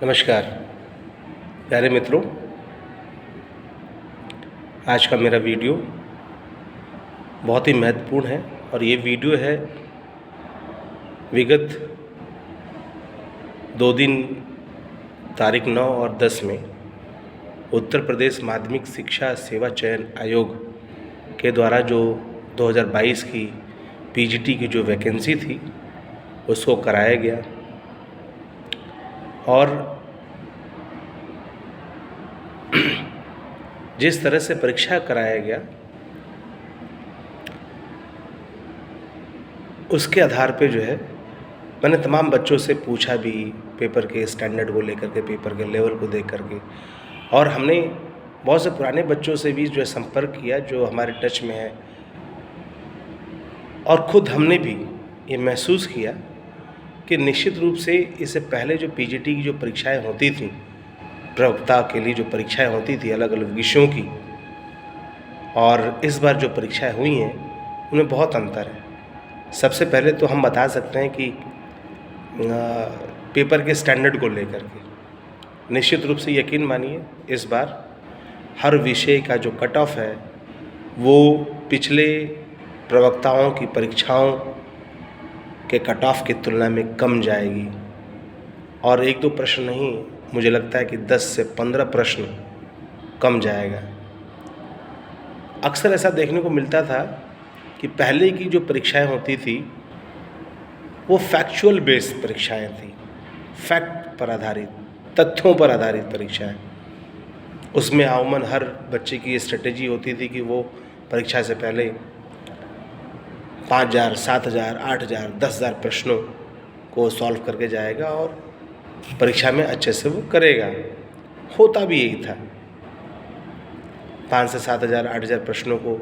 नमस्कार प्यारे मित्रों, आज का मेरा वीडियो बहुत ही महत्वपूर्ण है और ये वीडियो है विगत 2 दिन तारीख 9 और 10 में उत्तर प्रदेश माध्यमिक शिक्षा सेवा चयन आयोग के द्वारा जो 2022 की पीजीटी की जो वैकेंसी थी उसको कराया गया और जिस तरह से परीक्षा कराया गया उसके आधार पे जो है मैंने तमाम बच्चों से पूछा भी, पेपर के स्टैंडर्ड को लेकर के, पेपर के लेवल को देख करके, और हमने बहुत से पुराने बच्चों से भी जो है संपर्क किया जो हमारे टच में है, और ख़ुद हमने भी ये महसूस किया कि निश्चित रूप से इससे पहले जो पीजीटी की जो परीक्षाएं होती थी, प्रवक्ता के लिए जो परीक्षाएं होती थी अलग अलग विषयों की, और इस बार जो परीक्षाएं हुई हैं उनमें बहुत अंतर है। सबसे पहले तो हम बता सकते हैं कि पेपर के स्टैंडर्ड को लेकर के निश्चित रूप से यकीन मानिए इस बार हर विषय का जो कट ऑफ है वो पिछले प्रवक्ताओं की परीक्षाओं के कट ऑफ की तुलना में कम जाएगी, और 1-2 प्रश्न नहीं, मुझे लगता है कि 10 से 15 प्रश्न कम जाएगा। अक्सर ऐसा देखने को मिलता था कि पहले की जो परीक्षाएं होती थी वो फैक्चुअल बेस्ड परीक्षाएं थी, फैक्ट पर आधारित, तथ्यों पर आधारित परीक्षाएं। उसमें अमूमन हर बच्चे की स्ट्रेटेजी होती थी कि वो परीक्षा से पहले 5,000, 7,000, 8,000, 10,000 प्रश्नों को सॉल्व करके जाएगा और परीक्षा में अच्छे से वो करेगा। होता भी यही था। 5 से 7,000, 8,000 प्रश्नों को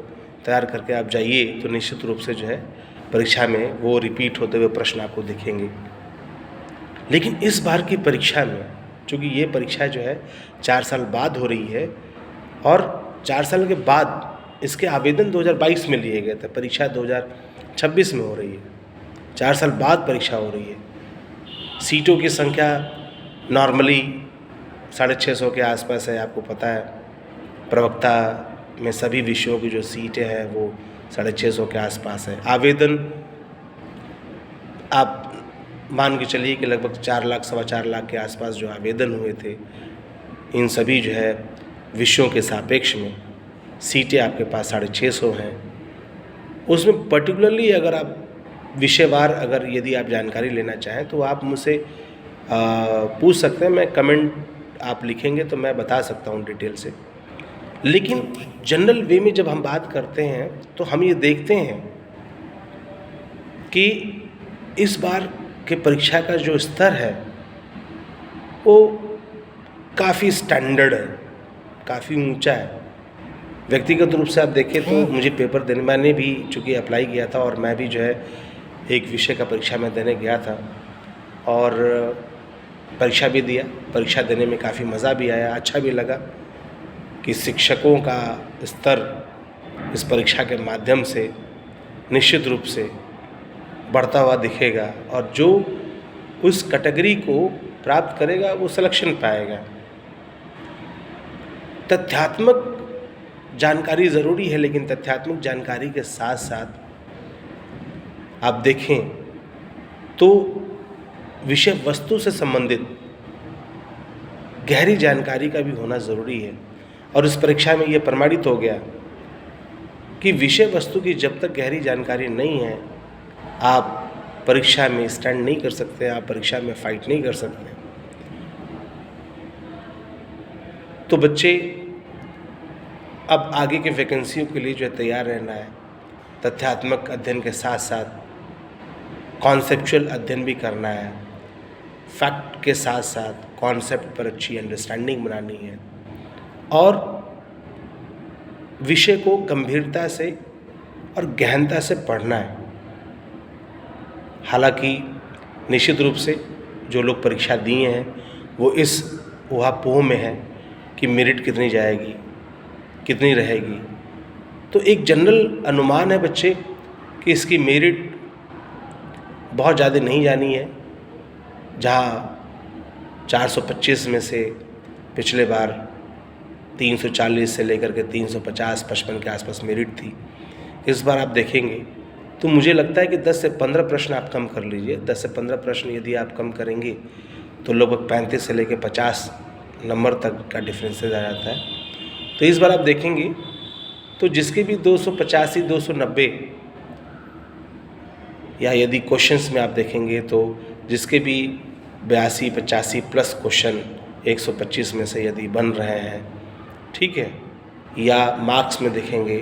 तैयार करके आप जाइए तो निश्चित रूप से जो है परीक्षा में वो रिपीट होते हुए प्रश्न आपको दिखेंगे। लेकिन इस बार की परीक्षा में, चूँकि ये परीक्षा जो है 4 साल बाद हो रही है और 4 साल के बाद इसके आवेदन 2022 में लिए गए थे, परीक्षा 2026 में हो रही है, 4 साल बाद परीक्षा हो रही है। सीटों की संख्या नॉर्मली 650 के आसपास है, आपको पता है। प्रवक्ता में सभी विषयों की जो सीटें हैं वो 650 के आसपास है। आवेदन आप मान के चलिए कि लगभग 4 लाख, 4.25 लाख के आसपास जो आवेदन हुए थे, इन सभी जो है विषयों के सापेक्ष में सीटें आपके पास 650 हैं। उसमें पर्टिकुलरली अगर आप विषयवार अगर यदि आप जानकारी लेना चाहें तो आप मुझसे पूछ सकते हैं। मैं कमेंट आप लिखेंगे तो मैं बता सकता हूँ डिटेल से। लेकिन जनरल वे में जब हम बात करते हैं तो हम ये देखते हैं कि इस बार के परीक्षा का जो स्तर है वो काफ़ी स्टैंडर्ड है, काफ़ी ऊंचा है। व्यक्तिगत रूप से आप देखें तो मुझे पेपर देने, मैंने भी चूँकि अप्लाई किया था और मैं भी जो है एक विषय का परीक्षा में देने गया था और परीक्षा भी दिया। परीक्षा देने में काफ़ी मज़ा भी आया, अच्छा भी लगा कि शिक्षकों का स्तर इस परीक्षा के माध्यम से निश्चित रूप से बढ़ता हुआ दिखेगा और जो उस कैटेगरी को प्राप्त करेगा वो सिलेक्शन पाएगा। तथ्यात्मक जानकारी ज़रूरी है, लेकिन तथ्यात्मक जानकारी के साथ साथ आप देखें तो विषय वस्तु से संबंधित गहरी जानकारी का भी होना ज़रूरी है। और इस परीक्षा में ये प्रमाणित हो गया कि विषय वस्तु की जब तक गहरी जानकारी नहीं है आप परीक्षा में स्टैंड नहीं कर सकते, आप परीक्षा में फाइट नहीं कर सकते। तो बच्चे अब आगे के वैकेंसियों के लिए जो है तैयार रहना है। तथ्यात्मक अध्ययन के साथ साथ कॉन्सेप्चुअल अध्ययन भी करना है। फैक्ट के साथ साथ कॉन्सेप्ट पर अच्छी अंडरस्टैंडिंग बनानी है और विषय को गंभीरता से और गहनता से पढ़ना है। हालांकि निश्चित रूप से जो लोग परीक्षा दिए हैं वो इस ऊहापोह में है कि मेरिट कितनी जाएगी, कितनी रहेगी। तो एक जनरल अनुमान है बच्चे कि इसकी मेरिट बहुत ज़्यादा नहीं जानी है। जहाँ 425 में से पिछले बार 340 से लेकर के 350-55 के आसपास मेरिट थी। इस बार आप देखेंगे तो मुझे लगता है कि 10 से 15 प्रश्न आप कम कर लीजिए। 10 से 15 प्रश्न यदि आप कम करेंगे तो लगभग 35 से लेकर 50 नंबर तक का डिफरेंसेज आ जाता है। तो इस बार आप देखेंगे तो जिसके भी 285, 290 या यदि क्वेश्चंस में आप देखेंगे तो जिसके भी 82, 85 प्लस क्वेश्चन 125 में से यदि बन रहे हैं, ठीक है, या मार्क्स में देखेंगे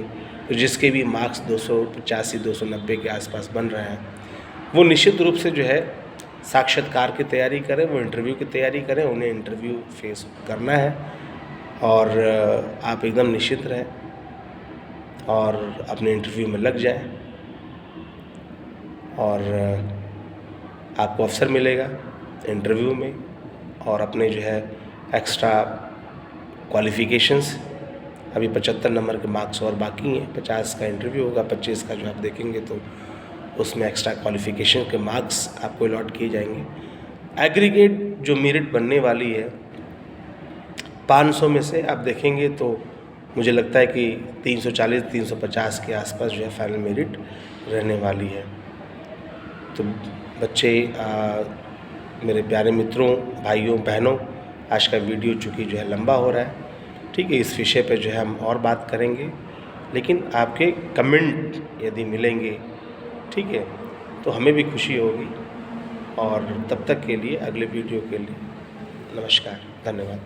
तो जिसके भी मार्क्स 285, 290 के आसपास बन रहे हैं, वो निश्चित रूप से जो है साक्षात्कार की तैयारी करें, वो इंटरव्यू की तैयारी करें। उन्हें इंटरव्यू फेस करना है और आप एकदम निश्चित रहें और अपने इंटरव्यू में लग जाएं और आपको अवसर मिलेगा इंटरव्यू में। और अपने जो है एक्स्ट्रा क्वालिफ़िकेशंस, अभी 75 नंबर के मार्क्स और बाकी हैं, 50 का इंटरव्यू होगा, 25 का जो आप देखेंगे तो उसमें एक्स्ट्रा क्वालिफ़िकेशन के मार्क्स आपको अलॉट किए जाएंगे। एग्रीगेट जो मेरिट बनने वाली है 500 में से आप देखेंगे तो मुझे लगता है कि 340, 350 के आसपास जो है फाइनल मेरिट रहने वाली है। तो बच्चे, मेरे प्यारे मित्रों, भाइयों, बहनों, आज का वीडियो चूँकि जो है लंबा हो रहा है, ठीक है, इस विषय पे जो है हम और बात करेंगे, लेकिन आपके कमेंट यदि मिलेंगे, ठीक है, तो हमें भी खुशी होगी। और तब तक के लिए, अगले वीडियो के लिए नमस्कार, धन्यवाद।